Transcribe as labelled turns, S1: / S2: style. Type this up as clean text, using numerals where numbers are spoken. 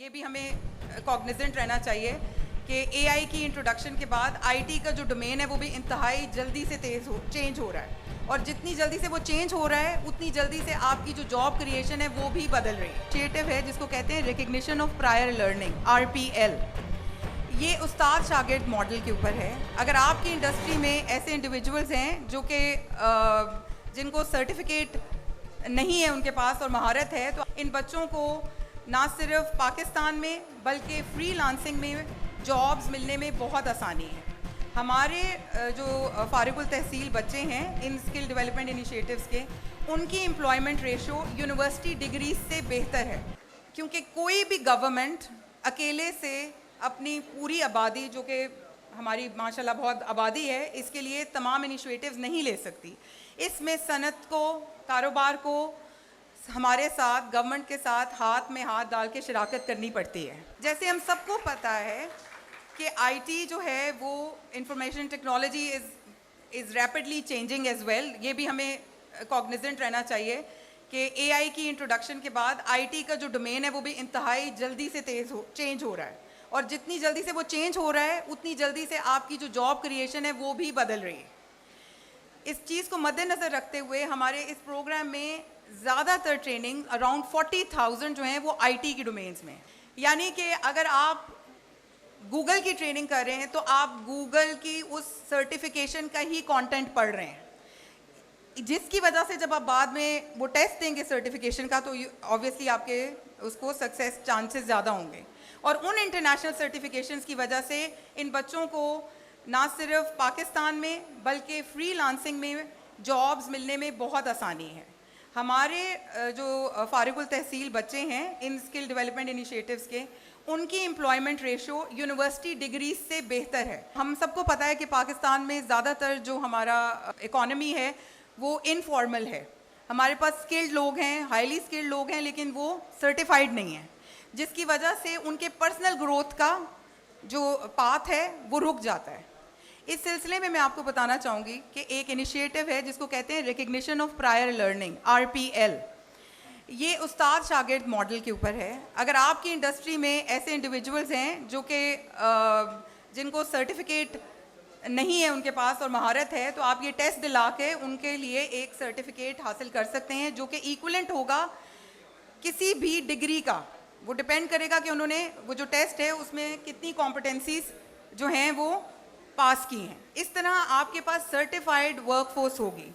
S1: یہ بھی ہمیں کاگنیزنٹ رہنا چاہیے کہ اے آئی کی انٹروڈکشن کے بعد آئی ٹی کا جو ڈومین ہے وہ بھی انتہائی جلدی سے چینج ہو رہا ہے، اور جتنی جلدی سے وہ چینج ہو رہا ہے اتنی جلدی سے آپ کی جو جاب کریشن ہے وہ بھی بدل رہی ہے۔ انیشیٹو ہے جس کو کہتے ہیں recognition of prior learning RPL۔ یہ استاد شاگرد ماڈل کے اوپر ہے۔ اگر آپ کی انڈسٹری میں ایسے انڈیویجولز ہیں جو کہ جن کو سرٹیفکیٹ نہیں ہے ان کے پاس اور مہارت ہے، تو ان بچوں کو نہ صرف پاکستان میں بلکہ فری لانسنگ میں جابز ملنے میں بہت آسانی ہے۔ ہمارے جو فارغ التحصیل بچے ہیں ان اسکل ڈیولپمنٹ انیشیٹوز کے، ان کی امپلائمنٹ ریشو یونیورسٹی ڈگریز سے بہتر ہے، کیونکہ کوئی بھی گورنمنٹ اکیلے سے اپنی پوری آبادی، جو کہ ہماری ماشاءاللہ بہت آبادی ہے، اس کے لیے تمام انیشیٹوز نہیں لے سکتی۔ اس میں صنعت کو، کاروبار کو ہمارے ساتھ، گورنمنٹ کے ساتھ ہاتھ میں ہاتھ ڈال کے شراکت کرنی پڑتی ہے۔ جیسے ہم سب کو پتہ ہے کہ آئی ٹی جو ہے وہ information technology is rapidly changing as well. یہ بھی ہمیں کاگنیزنٹ رہنا چاہیے کہ اے آئی کی انٹروڈکشن کے بعد آئی ٹی کا جو ڈومین ہے وہ بھی انتہائی جلدی سے چینج ہو رہا ہے، اور جتنی جلدی سے وہ چینج ہو رہا ہے اتنی جلدی سے آپ کی جو جاب کریشن ہے وہ بھی بدل رہی ہے۔ اس چیز کو مد نظر رکھتے ہوئے ہمارے اس پروگرام میں زیادہ تر ٹریننگ اراؤنڈ 40,000 جو ہیں وہ آئی ٹی کی ڈومینز میں، یعنی کہ اگر آپ گوگل کی ٹریننگ کر رہے ہیں تو آپ گوگل کی اس سرٹیفیکیشن کا ہی کانٹینٹ پڑھ رہے ہیں، جس کی وجہ سے جب آپ بعد میں وہ ٹیسٹ دیں گے سرٹیفیکیشن کا تو آبویسلی آپ کے اس کو سکسیس چانسز زیادہ ہوں گے۔ اور ان انٹرنیشنل سرٹیفیکیشنز کی وجہ سے ان بچوں کو نہ صرف پاکستان میں بلکہ فری لانسنگ میں جابز ملنے میں بہت آسانی ہے۔ ہمارے جو فارغ التحصیل بچے ہیں ان اسکل ڈیولپمنٹ انیشیٹوز کے، ان کی امپلائمنٹ ریشو یونیورسٹی ڈگریز سے بہتر ہے۔ ہم سب کو پتہ ہے کہ پاکستان میں زیادہ تر جو ہمارا اکانومی ہے وہ انفارمل ہے۔ ہمارے پاس اسکلڈ لوگ ہیں، ہائیلی اسکلڈ لوگ ہیں، لیکن وہ سرٹیفائڈ نہیں ہیں، جس کی وجہ سے ان کے پرسنل گروتھ کا جو پاتھ ہے وہ رک جاتا ہے۔ اس سلسلے میں آپ کو بتانا چاہوں گی کہ ایک انیشیٹو ہے جس کو کہتے ہیں recognition of prior learning RPL۔ یہ استاد شاگرد ماڈل کے اوپر ہے۔ اگر آپ کی انڈسٹری میں ایسے انڈیویجولز ہیں جو کہ جن کو سرٹیفکیٹ نہیں ہے ان کے پاس اور مہارت ہے، تو آپ یہ ٹیسٹ دلا کے ان کے لیے ایک سرٹیفکیٹ حاصل کر سکتے ہیں جو کہ ایکولنٹ ہوگا کسی بھی ڈگری کا۔ وہ ڈپینڈ کرے گا کہ انہوں نے وہ جو ٹیسٹ ہے اس میں کتنی کمپٹنسیز جو ہیں وہ پاس کی ہیں۔ اس طرح آپ کے پاس سرٹیفائڈ ورک فورس ہوگی۔